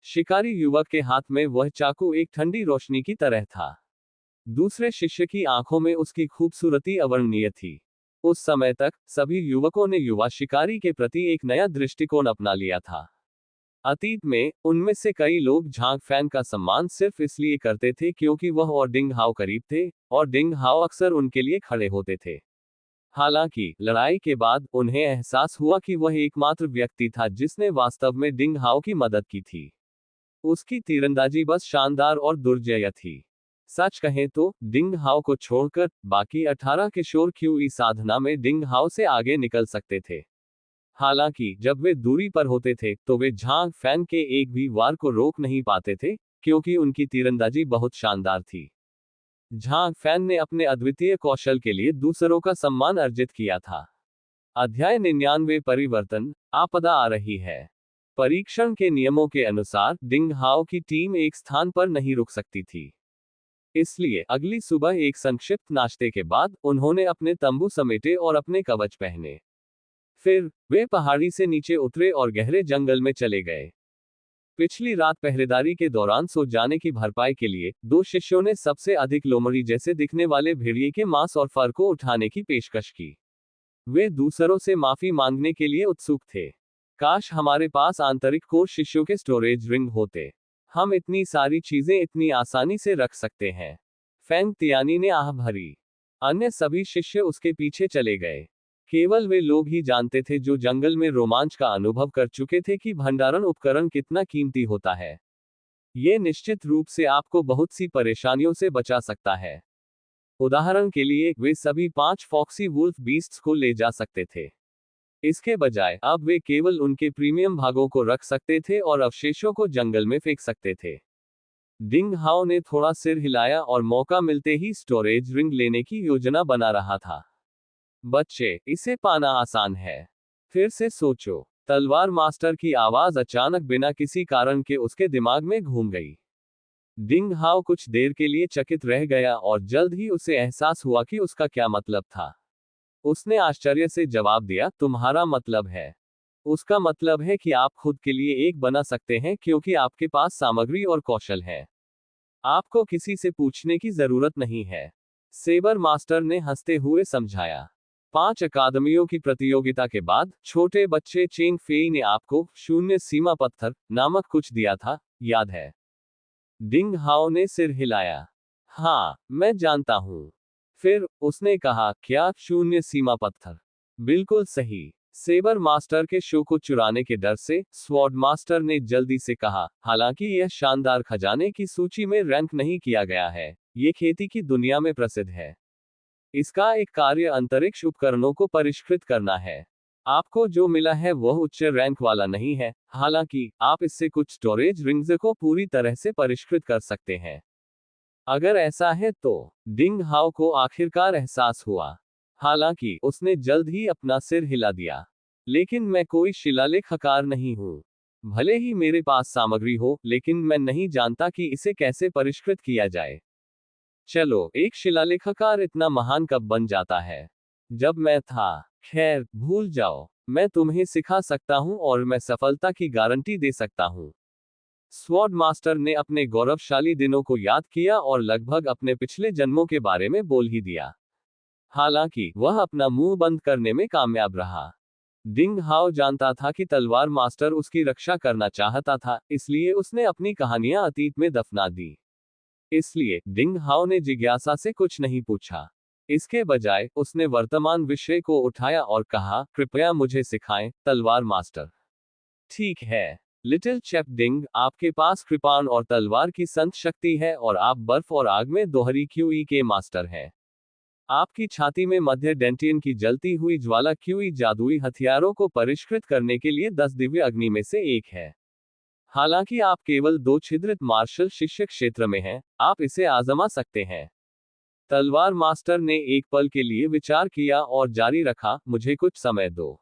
Speaker 1: शिकारी युवक के हाथ में वह चाकू एक ठंडी रोशनी की तरह था। दूसरे शिष्य की आंखों में उसकी खूबसूरती अवर्णनीय थी। उस समय तक, सभी युवकों ने युवा शिकारी के प्रति एक नया दृष्टिकोण अपना लिया था। अतीत में, उनमें से कई लोग झांग फैन का सम्मान सिर्फ इसलिए करते थे क्योंकि वह और डिंग हाओ करीब थे, और डिंग हाओ अक्सर उनके लिए खड़े होते थे। हालांकि, लड़ाई के बाद, उन्हें एहसास हुआ कि वह एकमात्र व्यक्ति था जिसने वास्तव में डिंग हाओ की मदद की थी। उसकी तीरंदाजी बस शानदार और दुर्जेय थी। सच कहें तो, डिंग हाओ को छोड़कर, बाकी 18 किशोर क्यूई साधना में डिंग हाओ से आगे निकल सकते थे। हालांकि, जब वे दूरी पर होते थे, तो वे झांग फैन के एक भी वार को रोक नहीं पाते थे, क्योंकि उनकी तीरंदाजी बहुत शानदार थी। झांग फैन ने अपने अद्वितीय कौशल के लिए दूसरों का सम्मान अर्जित किया था। अध्याय 99 परिवर्तन, आपदा आ रही है। परीक्षण के नियमों के अनुसार डिंग हाओ की टीम एक स्थान पर नहीं रुक सकती थी। इसलिए अगली सुबह एक संक्षिप्त नाश्ते के बाद उन्होंने अपने तंबू समेटे और अपने कवच पहने। फिर वे पहाड़ी से नीचे उतरे और गहरे जंगल में चले गए। पिछली रात पहरेदारी के दौरान सो जाने की भरपाई के लिए दो शिष्यों ने सबसे अधिक लोमड़ी जैसे दिखने वाले भेड़िए के मांस और फर को उठाने की पेशकश की। वे दूसरों से माफी मांगने के लिए उत्सुक थे। काश हमारे पास आंतरिक कोर शिष्यों के स्टोरेज रिंग होते। हम इतनी सारी चीजें इतनी आसानी से रख सकते हैं। फेंग तियानी ने आह भरी। अन्य सभी शिष्य उसके पीछे चले गए। केवल वे लोग ही जानते थे जो जंगल में रोमांच का अनुभव कर चुके थे कि भंडारण उपकरण कितना कीमती होता है। ये निश्चित रूप से आपको बहुत सी परेशानियों से बचा सकता है। उदाहरण के लिए वे सभी 5 फॉक्सी वुल्फ बीस्ट्स को ले जा सकते थे। इसके बजाय अब वे केवल उनके प्रीमियम भागों को रख सकते थे और अवशेषों को जंगल में फेंक सकते थे। डिंग हाओ ने थोड़ा सिर हिलाया और मौका मिलते ही स्टोरेज रिंग लेने की योजना बना रहा था। बच्चे, इसे पाना आसान है। फिर से सोचो। तलवार मास्टर की आवाज अचानक बिना किसी कारण के उसके दिमाग में घूम गई। डिंग हाओ कुछ देर के लिए चकित रह गया और जल्द ही उसे एहसास हुआ कि उसका क्या मतलब था। उसने आश्चर्य से जवाब दिया, तुम्हारा मतलब है? उसका मतलब है कि आप खुद के लिए एक बना सकते हैं क्योंकि आपके पास सामग्री और कौशल है। आपको किसी से पूछने की जरूरत नहीं है। सेबर मास्टर ने हंसते हुए समझाया। 5 अकादमियों की प्रतियोगिता के बाद छोटे बच्चे चेंग फेई ने आपको शून्य सीमा पत्थर नामक कुछ दिया था, याद है? डिंग हाओ ने सिर हिलाया। हाँ, मैं जानता हूँ। फिर उसने कहा, क्या शून्य सीमा पत्थर? बिल्कुल सही। सेबर मास्टर के शो को चुराने के डर से स्वॉर्ड मास्टर ने जल्दी से कहा, हालांकि यह शानदार खजाने की सूची में रैंक नहीं किया गया है, ये खेती की दुनिया में प्रसिद्ध है। इसका एक कार्य अंतरिक्ष उपकरणों को परिष्कृत करना है। आपको जो मिला है वह उच्च रैंक वाला नहीं है, हालांकि आप इससे कुछ स्टोरेज रिंग्स को पूरी तरह से परिष्कृत कर सकते हैं। अगर ऐसा है तो डिंग हाओ को आखिरकार एहसास हुआ। हालांकि उसने जल्द ही अपना सिर हिला दिया। लेकिन मैं कोई शिलालेखकार नहीं हूं। भले ही मेरे पास सामग्री हो, लेकिन मैं नहीं जानता कि इसे कैसे परिष्कृत किया जाए। चलो, एक शिलालेखकार इतना महान कब बन जाता है? जब मैं था। खैर, भूल जाओ। मैं तुम्हें सिखा सकता हूं और मैं सफलता की गारंटी दे सकता हूं। स्वॉर्ड मास्टर ने अपने गौरवशाली दिनों को याद किया और लगभग अपने पिछले जन्मों के बारे में बोल ही दिया। हालांकि वह अपना मुंह बंद करने में कामयाब रहा। डिंग हाओ जानता था कि तलवार मास्टर उसकी रक्षा करना चाहता था, इसलिए उसने अपनी कहानियां अतीत में दफना दी। इसलिए डिंग हाओ ने जिज्ञासा से कुछ नहीं पूछा। इसके बजाय उसने वर्तमान विषय को उठाया और कहा, कृपया मुझे सिखाएं, तलवार मास्टर। ठीक है, लिटिल चैप डिंग, आपके पास कृपाण और तलवार की संत शक्ति है और आप बर्फ और आग में दोहरी क्यूई के मास्टर हैं। आपकी छाती में मध्य डेंटियन की जलती हुई ज्वाला क्यूई जादुई हथियारों को परिष्कृत करने के लिए 10 दिव्य अग्नि में से एक है। हालांकि आप केवल 2 छिद्रित मार्शल शिष्य क्षेत्र में हैं, आप इसे आजमा सकते हैं। तलवार मास्टर ने एक पल के लिए विचार किया और जारी रखा, मुझे कुछ समय दो।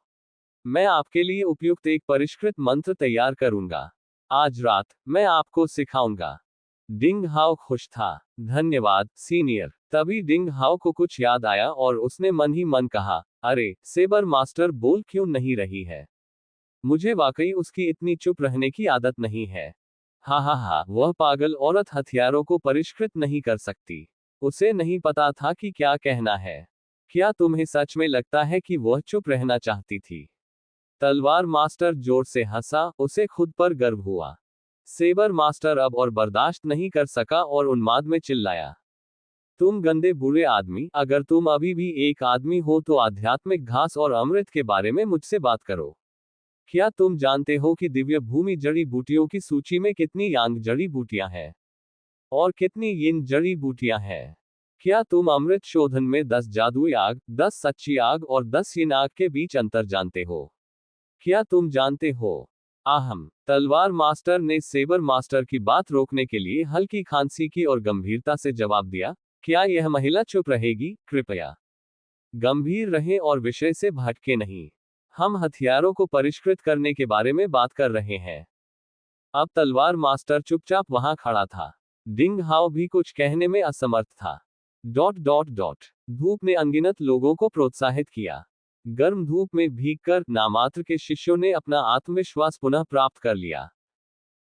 Speaker 1: मैं आपके लिए उपयुक्त एक परिष्कृत मंत्र तैयार करूंगा। आज रात मैं आपको सिखाऊंगा। डिंग हाओ खुश था। धन्यवाद, सीनियर। तभी डिंग हाओ को कुछ याद आया और उसने मन ही मन कहा, अरे, सेबर मास्टर बोल क्यों नहीं रही है? मुझे वाकई उसकी इतनी चुप रहने की आदत नहीं है। हा हा हा, वह पागल औरत हथियारों को परिष्कृत नहीं कर सकती। उसे नहीं पता था कि क्या कहना है। क्या तुम्हें सच में लगता है कि वह चुप रहना चाहती थी? तलवार मास्टर जोर से हंसा, उसे खुद पर गर्व हुआ। सेबर मास्टर अब और बर्दाश्त नहीं कर सका और उन्माद में चिल्लाया, तुम गंदे बुरे आदमी, अगर तुम अभी भी एक आदमी हो तो आध्यात्मिक घास और अमृत के बारे में मुझसे बात करो। क्या तुम जानते हो कि दिव्य भूमि जड़ी बूटियों की सूची में कितनी यांग जड़ी बूटियां हैं? और कितनी यिन जड़ी बूटियां हैं? क्या तुम अमृत शोधन में 10 जादुई आग, 10 सच्ची आग और 10 यिन आग के बीच अंतर जानते हो? क्या तुम जानते हो? आहम। तलवार मास्टर ने सेबर मास्टर की बात रोकने के लिए हल्की खांसी की और गंभीरता से जवाब दिया, क्या यह महिला चुप रहेगी, कृपया? गंभीर रहें और विषय से भटके नहीं। हम हथियारों को परिष्कृत करने के बारे में बात कर रहे हैं। अब तलवार मास्टर चुपचाप वहां खड़ा था। डिंग हाओ भी कुछ कहने में असमर्थ था। धूप ने अनगिनत लोगों को प्रोत्साहित किया। गर्म धूप में भीगकर नामात्र के शिष्यों ने अपना आत्मविश्वास पुनः प्राप्त कर लिया।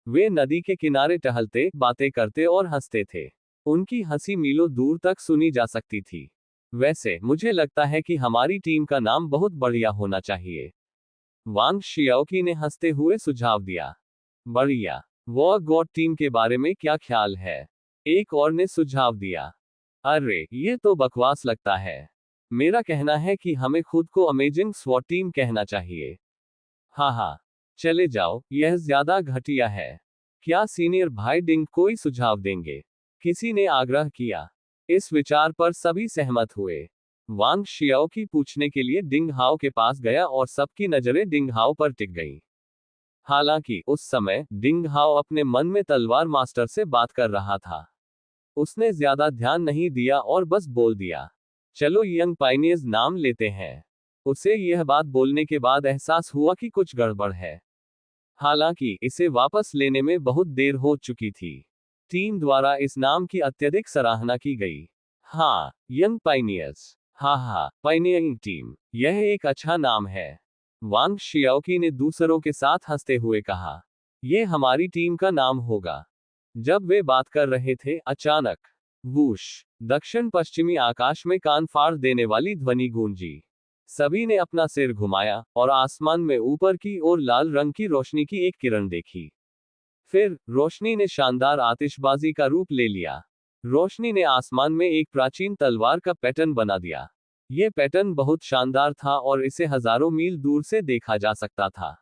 Speaker 1: वे नदी के किनारे टहलते, बातें करते और हंसते थे। उनकी हंसी मीलों दूर तक सुनी जा सकती थी। वैसे मुझे लगता है कि हमारी टीम का नाम बहुत बढ़िया होना चाहिए, वांग शियाओकी ने हंसते हुए सुझाव दिया। बढ़िया। वॉर गॉड टीम के बारे में क्या ख्याल है? एक और ने सुझाव दिया। अरे ये तो बकवास लगता है। मेरा कहना है कि हमें खुद को अमेजिंग स्वॉट टीम कहना चाहिए। हाँ, चले जाओ, यह ज्यादा घटिया है। क्या सीनियर भाई डिंग कोई सुझाव देंगे? किसी ने आग्रह किया। इस विचार पर सभी सहमत हुए। वांग शियाओकी पूछने के लिए डिंग हाओ के पास गया और सबकी नजरें डिंग हाओ पर टिक गईं। हालांकि उस समय डिंग हाओ अपने मन में तलवार मास्टर से बात कर रहा था। उसने ज्यादा ध्यान नहीं दिया और बस बोल दिया, चलो यंग पाइनियर्स नाम लेते हैं। उसे यह बात बोलने के बाद एहसास हुआ कि कुछ गड़बड़ है। हालांकि इसे वापस लेने में बहुत देर हो चुकी थी। टीम द्वारा इस नाम की अत्यधिक सराहना की गई। हाँ, यंग पाइनियर्स। हाँ, पाइनियरिंग टीम, यह एक अच्छा नाम है। वांग शियाओकी ने दूसरों के साथ हंसते हुए कहा, यह हमारी टीम का नाम होगा। जब वे बात कर रहे थे, अचानक वूश, दक्षिण पश्चिमी आकाश में कान फाड़ देने वाली ध्वनि गूंजी। सभी ने अपना सिर घुमाया और आसमान में ऊपर की ओर लाल रंग की रोशनी की एक किरण देखी। फिर रोशनी ने शानदार आतिशबाजी का रूप ले लिया। रोशनी ने आसमान में एक प्राचीन तलवार का पैटर्न बना दिया। यह पैटर्न बहुत शानदार था और इसे हजारों मील दूर से देखा जा सकता था।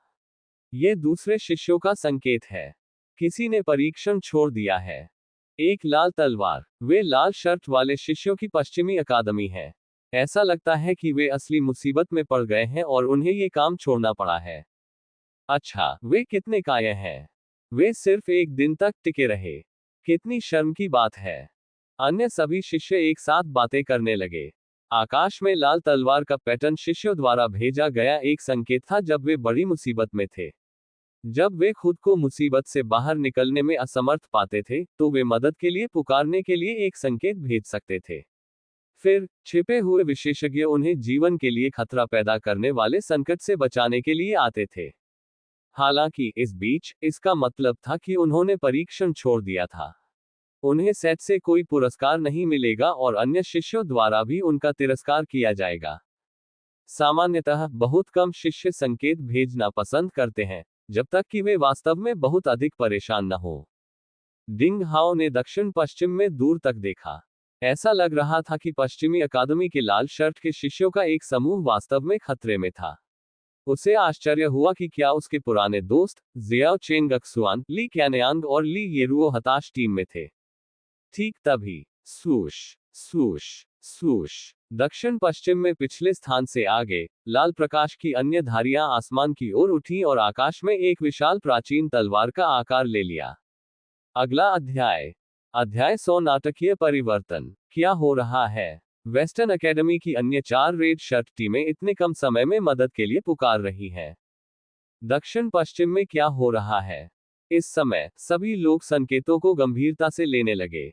Speaker 1: यह दूसरे शिष्यों का संकेत है। किसी ने परीक्षण छोड़ दिया है। एक लाल तलवार। वे लाल शर्ट वाले शिष्यों की पश्चिमी अकादमी है। ऐसा लगता है कि वे असली मुसीबत में पड़ गए हैं और उन्हें ये काम छोड़ना पड़ा है। अच्छा, वे कितने कायर हैं। वे सिर्फ एक दिन तक टिके रहे। कितनी शर्म की बात है। अन्य सभी शिष्य एक साथ बातें करने लगे। आकाश में लाल तलवार का पैटर्न शिष्यों द्वारा भेजा गया एक संकेत था जब वे बड़ी मुसीबत में थे। जब वे खुद को मुसीबत से बाहर निकलने में असमर्थ पाते थे, तो वे मदद के लिए पुकारने के लिए एक संकेत भेज सकते थे। फिर छिपे हुए विशेषज्ञ उन्हें जीवन के लिए खतरा पैदा करने वाले संकट से बचाने के लिए आते थे। हालांकि इस बीच इसका मतलब था कि उन्होंने परीक्षण छोड़ दिया था। उन्हें सेट से कोई पुरस्कार नहीं मिलेगा और अन्य शिष्यों द्वारा भी उनका तिरस्कार किया जाएगा। सामान्यतः बहुत कम शिष्य संकेत भेजना पसंद करते हैं, जब तक कि वे वास्तव में बहुत अधिक परेशान न हो। डिंग हाओ ने दक्षिण पश्चिम में दूर तक देखा। ऐसा लग रहा था कि पश्चिमी अकादमी के लाल शर्ट के शिष्यों का एक समूह वास्तव में खतरे में था। उसे आश्चर्य हुआ कि क्या उसके पुराने दोस्त जियाओ चेंगक्सुआन, ली कैनयांग और ली येरुओ हताश टीम में थे। ठीक तभी स्वूश स्वूश स्वूश, दक्षिण पश्चिम में पिछले स्थान से आगे लाल प्रकाश की अन्य धारियां आसमान की ओर उठी और आकाश में एक विशाल प्राचीन तलवार का आकार ले लिया। अगला अध्याय 100 नाटकीय परिवर्तन। क्या हो रहा है? वेस्टर्न एकेडमी की अन्य 4 रेड शर्ट टीमें इतने कम समय में मदद के लिए पुकार रही हैं। दक्षिण पश्चिम में क्या हो रहा है? इस समय सभी लोग संकेतों को गंभीरता से लेने लगे।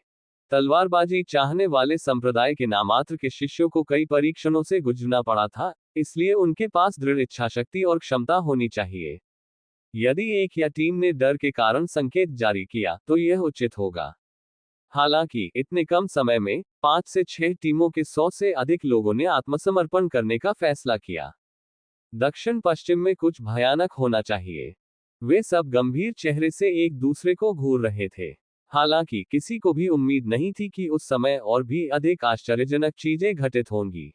Speaker 1: तलवारबाजी चाहने वाले संप्रदाय के नामात्र के शिष्यों को कई परीक्षणों से गुजरना पड़ा था, इसलिए उनके पास दृढ़ इच्छाशक्ति और क्षमता होनी चाहिए। यदि एक या टीम ने डर के कारण संकेत जारी किया, तो यह उचित होगा। हालांकि इतने कम समय में 5 से 6 टीमों के 100 से अधिक लोगों ने आत्मसमर्पण करने का फैसला किया। दक्षिण पश्चिम में कुछ भयानक होना चाहिए। वे सब गंभीर चेहरे से एक दूसरे को घूर रहे थे। हालांकि किसी को भी उम्मीद नहीं थी कि उस समय और भी अधिक आश्चर्यजनक चीजें घटित होंगी।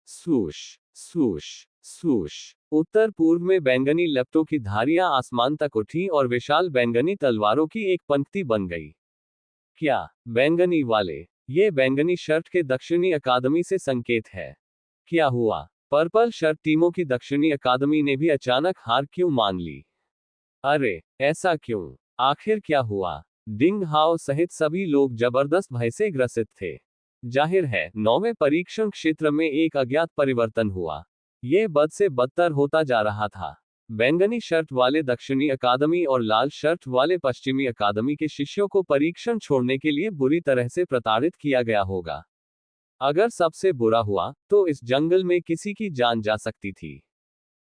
Speaker 1: स्वूश स्वूश स्वूश, उत्तर पूर्व में बैंगनी लपटों की धारियां आसमान तक उठी और विशाल बैंगनी तलवारों की एक पंक्ति बन गई। क्या बैंगनी वाले? ये बैंगनी शर्ट के दक्षिणी अकादमी से संकेत है। क्या हुआ? पर्पल शर्ट टीमों की दक्षिणी अकादमी ने भी अचानक हार क्यों मान ली? अरे, ऐसा क्यों? आखिर क्या हुआ? डिंग हाओ सहित सभी लोग जबरदस्त भय से ग्रसित थे। जाहिर है, 9वें परीक्षण क्षेत्र में एक अज्ञात परिवर्तन हुआ। यह बद से बदतर होता जा रहा था। बैंगनी शर्ट वाले दक्षिणी अकादमी और लाल शर्ट वाले पश्चिमी अकादमी के शिष्यों को परीक्षण छोड़ने के लिए बुरी तरह से प्रताड़ित किया गया होगा। अगर सबसे बुरा हुआ, तो इस जंगल में किसी की जान जा सकती थी।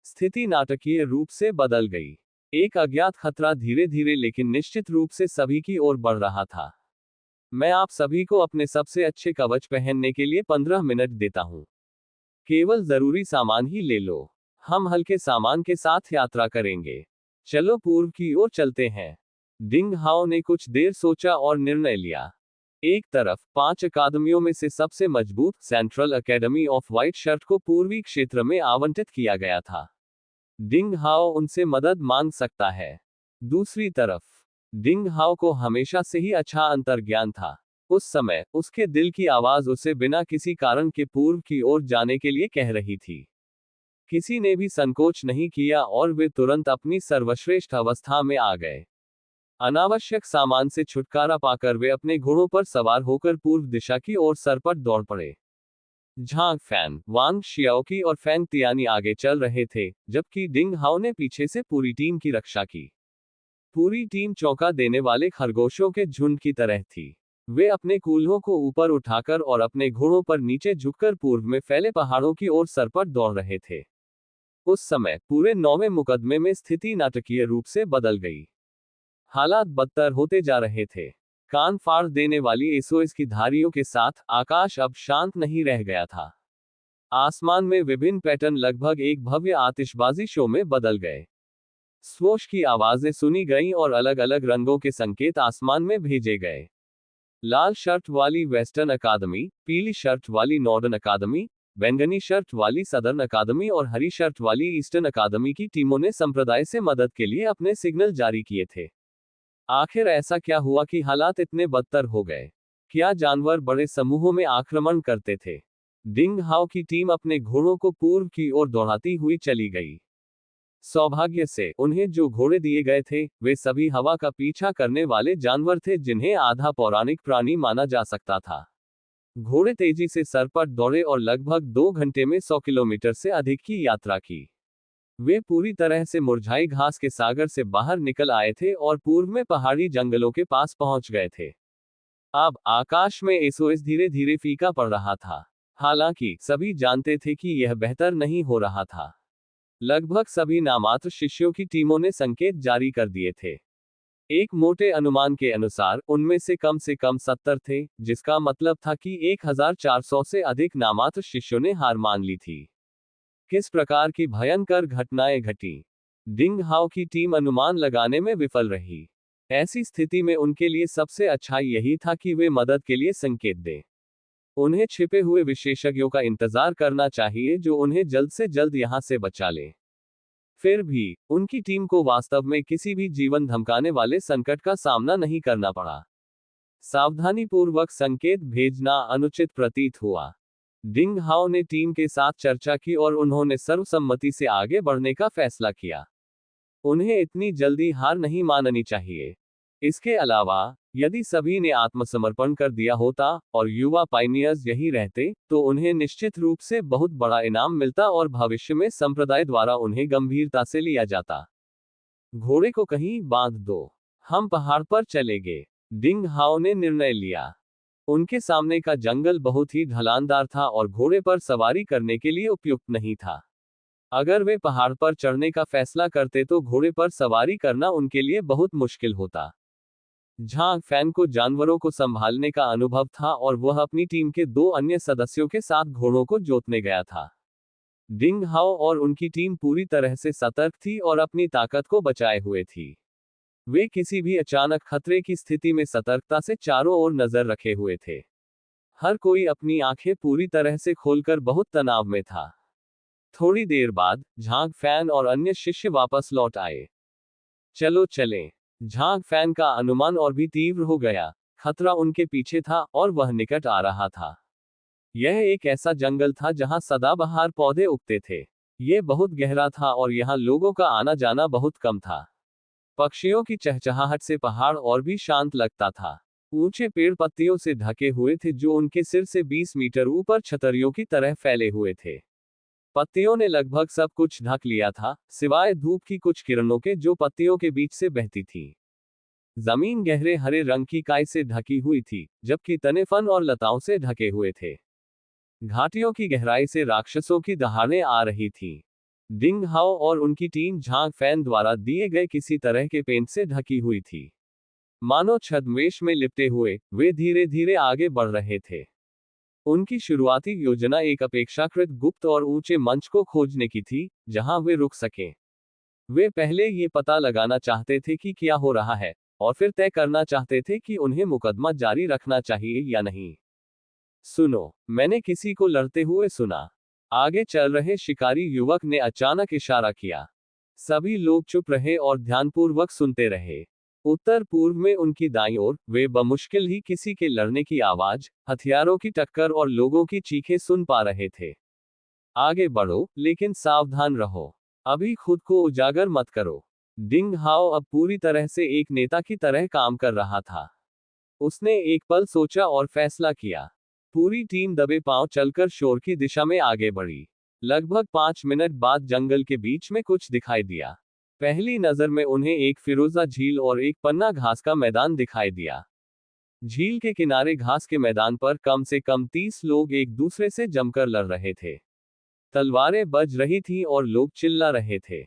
Speaker 1: स्थिति नाटकीय रूप से बदल गई। एक अज्ञात खतरा धीरे धीरे लेकिन निश्चित रूप से सभी की ओर बढ़ रहा था। मैं आप सभी को अपने सबसे अच्छे कवच पहनने के लिए 15 मिनट देता हूं। केवल जरूरी सामान ही ले लो। हम हल्के सामान के साथ यात्रा करेंगे। चलो पूर्व की ओर चलते हैं। डिंग हाओ ने कुछ देर सोचा और निर्णय लिया। एक तरफ 5 अकादमियों में से सबसे मजबूत central academy of white shirt को पूर्वी क्षेत्र में आवंटित किया गया था। डिंग हाओ उनसे मदद मांग सकता है। दूसरी तरफ डिंग हाओ को हमेशा से ही अच्छा अंतर्ज्ञान था। उस समय उसके दिल की आवाज उसे बिना किसी कारण के पूर्व की ओर जाने के लिए कह रही थी। किसी ने भी संकोच नहीं किया और वे तुरंत अपनी सर्वश्रेष्ठ अवस्था में आ गए। अनावश्यक सामान से छुटकारा पाकर वे अपने घोड़ों पर सवार होकर पूर्व दिशा की ओर सरपट दौड़ पड़े। झांग फैन, वांग शियाओकी और फैंग तियानी आगे चल रहे थे, जबकि डिंग हाओ ने पीछे से पूरी टीम की रक्षा की। पूरी टीम चौंका देने वाले खरगोशों के झुंड की तरह थी। वे अपने कूल्हों को ऊपर उठाकर और अपने घोड़ों पर नीचे झुककर पूर्व में फैले पहाड़ों की ओर सरपट दौड़ रहे थे। उस समय पूरे 9वें मुकदमे में स्थिति नाटकीय रूप से बदल गई। हालात बदतर होते जा रहे थे। कान फाड़ देने वाली एसओएस की धारियों के साथ आकाश अब शांत नहीं रह गया था। आसमान में विभिन्न पैटर्न लगभग एक भव्य आतिशबाजी शो में बदल गए। स्वोश की आवाजें सुनी गईं और अलग अलग रंगों के संकेत आसमान में भेजे गए। लाल शर्ट वाली वेस्टर्न अकादमी, पीली शर्ट वाली नॉर्दर्न अकादमी, बैंगनी शर्ट वाली सदर्न अकादमी और हरी शर्ट वाली ईस्टर्न अकादमी की टीमों ने संप्रदाय से मदद के लिए अपने सिग्नल जारी किए थे। आखिर ऐसा क्या हुआ कि हालात इतने बदतर हो गए? क्या जानवर बड़े समूहों में आक्रमण करते थे? डिंग हाओ की टीम अपने घोड़ों को पूर्व की ओर दौड़ाती हुई चली गई। सौभाग्य से उन्हें जो घोड़े दिए गए थे, वे सभी हवा का पीछा करने वाले जानवर थे जिन्हें आधा पौराणिक प्राणी माना जा सकता था। घोड़े तेजी से सरपट दौड़े और लगभग 2 घंटे में 100 किलोमीटर से अधिक की यात्रा की। वे पूरी तरह से मुरझाई घास के सागर से बाहर निकल आए थे और पूर्व में पहाड़ी जंगलों के पास पहुंच गए थे। अब आकाश में एसओएस धीरे धीरे फीका पड़ रहा था। हालांकि सभी जानते थे कि यह बेहतर नहीं हो रहा था। लगभग सभी नामात्र शिष्यों की टीमों ने संकेत जारी कर दिए थे। एक मोटे अनुमान के अनुसार उनमें से कम 70 थे, जिसका मतलब था कि 1400 से अधिक नामात्र शिष्यों ने हार मान ली थी। किस प्रकार की भयंकर घटनाएं घटी? डिंग हाओ की टीम अनुमान लगाने में विफल रही। ऐसी स्थिति में उनके लिए सबसे अच्छा यही था कि वे मदद के लिए संकेत दें। उन्हें छिपे हुए विशेषज्ञों का इंतजार करना चाहिए जो उन्हें जल्द से जल्द यहां से बचा ले। फिर भी उनकी टीम को वास्तव में किसी भी जीवन धमकाने वाले संकट का सामना नहीं करना पड़ा। सावधानीपूर्वक संकेत भेजना अनुचित प्रतीत हुआ। डिंग हाओ ने टीम के साथ चर्चा की और उन्होंने सर्वसम्मति से आगे बढ़ने का फैसला किया। उन्हें इतनी जल्दी हार नहीं माननी चाहिए। इसके अलावा, यदि सभी ने आत्मसमर्पण कर दिया होता और युवा पाइनियर्स यही रहते, तो उन्हें निश्चित रूप से बहुत बड़ा इनाम मिलता और भविष्य में संप्रदाय द्वारा उन्हें गंभीरता से लिया जाता। घोड़े को कहीं बांध दो। हम पहाड़ पर चलेंगे। डिंग हाओ ने निर्णय लिया। उनके सामने का जंगल बहुत ही ढलानदार था और घोड़े पर सवारी करने के लिए उपयुक्त नहीं था। अगर वे पहाड़ पर चढ़ने का फैसला करते तो घोड़े पर सवारी करना उनके लिए बहुत मुश्किल होता। झांग फैन को जानवरों को संभालने का अनुभव था और वह अपनी टीम के 2 अन्य सदस्यों के साथ घोड़ों को जोतने गया था। डिंग हाओ और उनकी टीम पूरी तरह से सतर्क थी और अपनी ताकत को बचाए हुए थी। वे किसी भी अचानक खतरे की स्थिति में सतर्कता से चारों ओर नजर रखे हुए थे। हर कोई अपनी आंखें पूरी तरह से खोलकर बहुत तनाव में था। थोड़ी देर बाद झांग फैन और अन्य शिष्य वापस लौट आए। चलो चलें। झांग फैन का अनुमान और भी तीव्र हो गया। खतरा उनके पीछे था और वह निकट आ रहा था। यह एक ऐसा जंगल था जहां सदाबहार पौधे उगते थे। यह बहुत गहरा था और यहां लोगों का आना जाना बहुत कम था। पक्षियों की चहचहाहट से पहाड़ और भी शांत लगता था। ऊंचे पेड़ पत्तियों से ढके हुए थे जो उनके सिर से 20 मीटर ऊपर छतरियों की तरह फैले हुए थे। पत्तियों ने लगभग सब कुछ ढक लिया था, सिवाय धूप की कुछ किरणों के जो पत्तियों के बीच से बहती थी। जमीन गहरे हरे रंग की काई से ढकी हुई थी, जबकि तने फन और लताओं से ढके हुए थे। घाटियों की गहराई से राक्षसों की दहाड़ें आ रही थीं। डिंग हाओ और उनकी टीम झांग फैन द्वारा दिए गए किसी तरह के पेंट से ढकी हुई थी। मानो छद्मवेश में लिपटे हुए, वे धीरे धीरे आगे बढ़ रहे थे। उनकी शुरुआती योजना एक अपेक्षाकृत गुप्त और ऊंचे मंच को खोजने की थी, जहां वे रुक सकें। वे पहले ये पता लगाना चाहते थे कि क्या हो रहा है, और फिर तय करना चाहते थे कि उन्हें मुकदमा जारी रखना चाहिए या नहीं। सुनो, मैंने किसी को लड़ते हुए सुना। आगे चल रहे शिकारी युवक ने अचानक इशारा किया। सभी लोग चुप रहे और ध्यानपूर्वक सुनते रहे। उत्तर पूर्व में उनकी दाईं ओर, वे बमुश्किल ही किसी के लड़ने की आवाज, हथियारों की टक्कर और लोगों की चीखें सुन पा रहे थे। आगे बढ़ो, लेकिन सावधान रहो। अभी खुद को उजागर मत करो। डिंग हाओ अब पूरी तरह से एक नेता की तरह काम कर रहा था। उसने एक पल सोचा और फैसला किया। पूरी टीम दबे पांव चलकर शोर की दिशा में आगे बढ़ी। लगभग 5 मिनट बाद जंगल के बीच में कुछ दिखाई दिया। पहली नजर में उन्हें एक फिरोजा झील और एक पन्ना घास का मैदान दिखाई दिया। झील के किनारे घास के मैदान पर कम से कम 30 लोग एक दूसरे से जमकर लड़ रहे थे। तलवारें बज रही थीं और लोग चिल्ला रहे थे।